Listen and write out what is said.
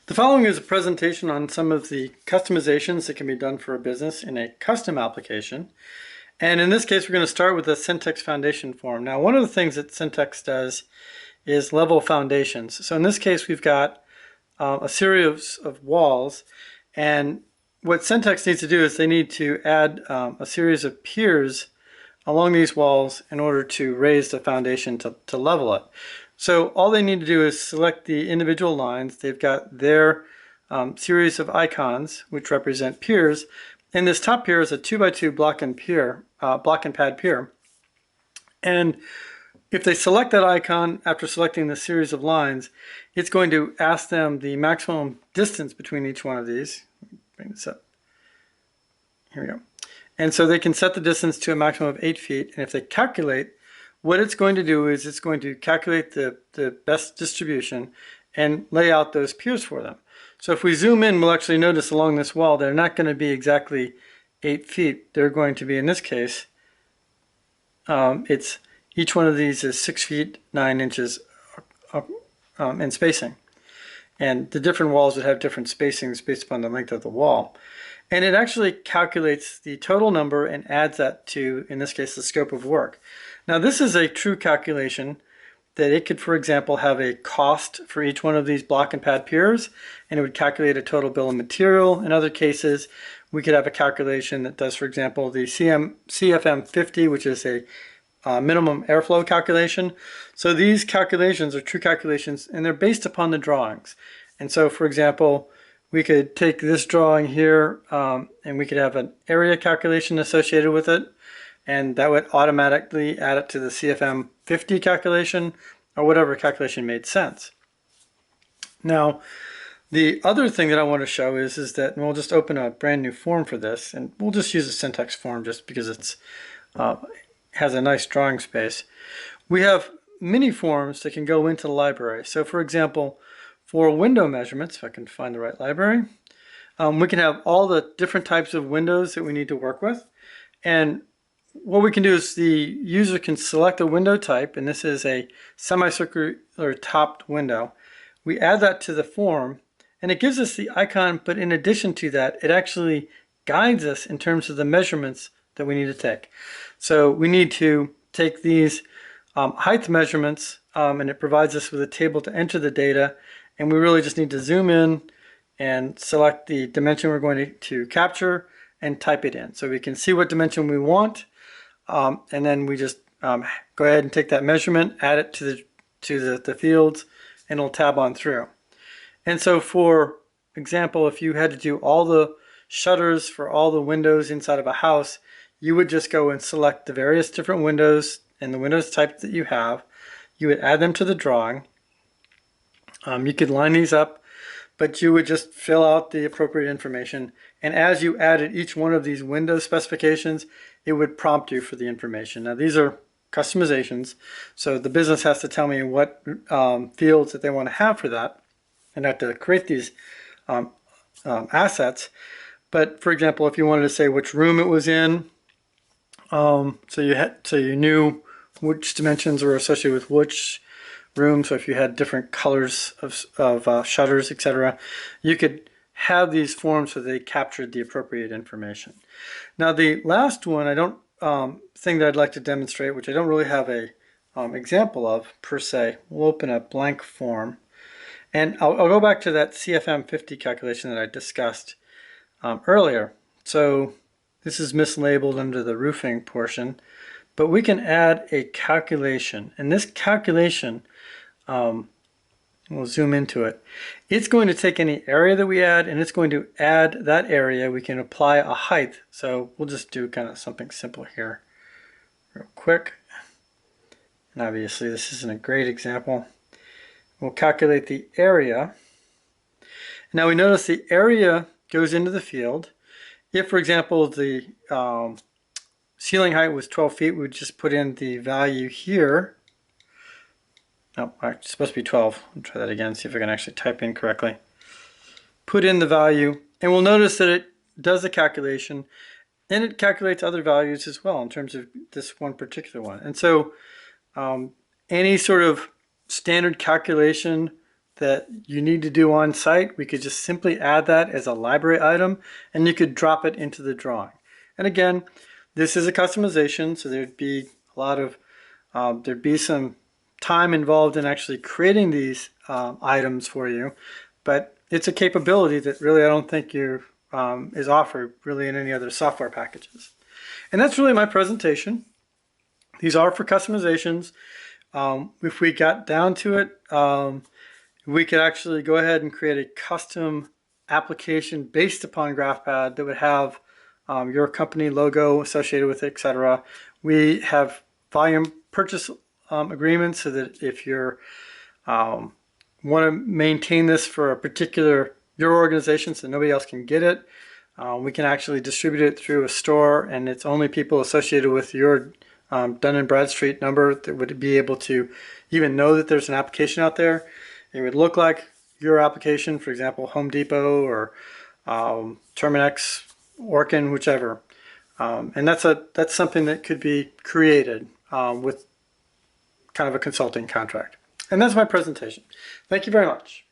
The following is a presentation on some of the customizations that can be done for a business in a custom application. And in this case, we're going to start with the Syntax Foundation form. Now, one of the things that Syntax does is level foundations. So in this case, we've got a series of walls. And what Syntax needs to do is they need to add a series of piers along these walls in order to raise the foundation to level it. So all they need to do is select the individual lines. They've got their series of icons, which represent piers. And this top pier is a 2x2 block and pad pier. And if they select that icon after selecting the series of lines, it's going to ask them the maximum distance between each one of these. Bring this up. Here we go. And so they can set the distance to a maximum of 8 feet. And if they calculate, what it's going to do is it's going to calculate the best distribution and lay out those piers for them. So if we zoom in, we'll actually notice along this wall, they're not going to be exactly 8 feet. They're going to be, in this case, each one of these is 6 feet 9 inches in spacing. And the different walls would have different spacings based upon the length of the wall. And it actually calculates the total number and adds that to, in this case, the scope of work. Now this is a true calculation that it could, for example, have a cost for each one of these block and pad piers, and it would calculate a total bill of material. In other cases, we could have a calculation that does, for example, the CFM 50, which is a minimum airflow calculation. So these calculations are true calculations, and they're based upon the drawings. And so, for example, we could take this drawing here and we could have an area calculation associated with it, and that would automatically add it to the CFM 50 calculation or whatever calculation made sense. Now, the other thing that I want to show is that, and we'll just open a brand new form for this, and we'll just use a syntax form just because it's has a nice drawing space. We have mini forms that can go into the library. So for example, for window measurements, if I can find the right library, we can have all the different types of windows that we need to work with. And what we can do is the user can select a window type, and this is a semicircular topped window. We add that to the form, and it gives us the icon, but in addition to that, it actually guides us in terms of the measurements that we need to take. So we need to take these height measurements, and it provides us with a table to enter the data. And we really just need to zoom in and select the dimension we're going to capture and type it in. So we can see what dimension we want, and then we just go ahead and take that measurement, add it to the fields, and it'll tab on through. And so for example, if you had to do all the shutters for all the windows inside of a house, you would just go and select the various different windows and the windows type that you have. You would add them to the drawing. You could line these up, but you would just fill out the appropriate information. And as you added each one of these window specifications, it would prompt you for the information. Now these are customizations, so the business has to tell me what fields that they want to have for that, and I have to create these assets. But for example, if you wanted to say which room it was in, so you knew which dimensions were associated with which room. So if you had different colors of shutters, etc., you could have these forms so they captured the appropriate information. Now the last one, thing that I'd like to demonstrate, which I don't really have a example of per se. We'll open a blank form, and I'll go back to that CFM 50 calculation that I discussed earlier. So this is mislabeled under the roofing portion, but we can add a calculation, and this calculation, we'll zoom into it. It's going to take any area that we add, and it's going to add that area. We can apply a height, so we'll just do kind of something simple here real quick. And obviously this isn't a great example. We'll calculate the area. Now we notice the area goes into the field. If, for example, the ceiling height was 12 feet, we would just put in the value here. No, it's supposed to be 12. I'll try that again, see if I can actually type in correctly. Put in the value, and we'll notice that it does the calculation, and it calculates other values as well in terms of this one particular one. And so any sort of standard calculation that you need to do on site, we could just simply add that as a library item and you could drop it into the drawing. And again, this is a customization, so there'd be a lot of, there'd be some time involved in actually creating these items for you, but it's a capability that really I don't think is offered really in any other software packages. And that's really my presentation. These are for customizations. If we got down to it, we could actually go ahead and create a custom application based upon GraphPad that would have your company logo associated with it, etc. We have volume purchase agreements so that if you're want to maintain this for a particular your organization so nobody else can get it, we can actually distribute it through a store, and it's only people associated with your Dun & Bradstreet number that would be able to even know that there's an application out there. It would look like your application, for example, Home Depot or Terminex, Orkin, whichever. And that's something that could be created with kind of a consulting contract. And that's my presentation. Thank you very much.